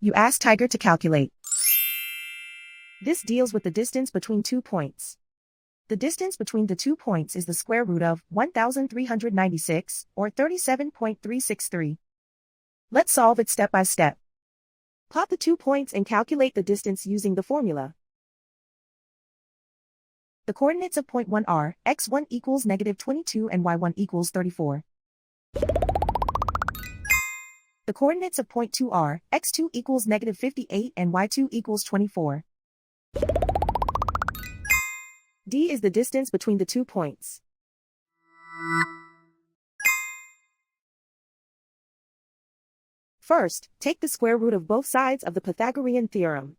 You ask Tiger to calculate. This deals with the distance between 2 points. The distance between the 2 points is the square root of 1,396, or 37.363. Let's solve it step by step. Plot the 2 points and calculate the distance using the formula. The coordinates of point 1 are, x1 equals -22 and y1 equals 34. The coordinates of point 2 are, x2 equals -58 and y2 equals 24. D is the distance between the 2 points. First, take the square root of both sides of the Pythagorean theorem.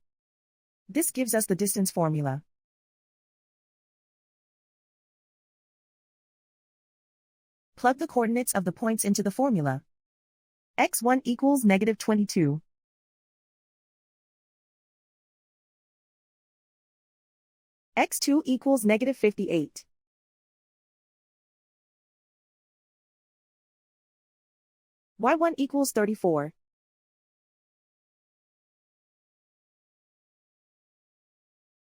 This gives us the distance formula. Plug the coordinates of the points into the formula. x1 equals -22. x2 equals -58. y1 equals 34.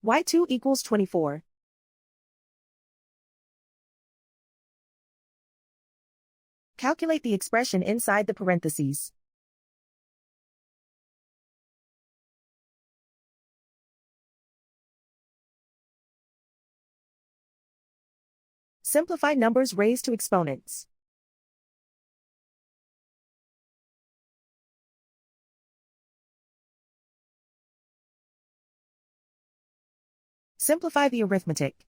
y2 equals 24. Calculate the expression inside the parentheses. Simplify numbers raised to exponents. Simplify the arithmetic.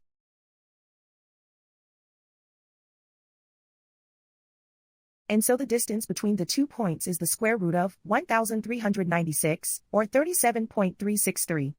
And so the distance between the 2 points is the square root of 1,396, or 37.363.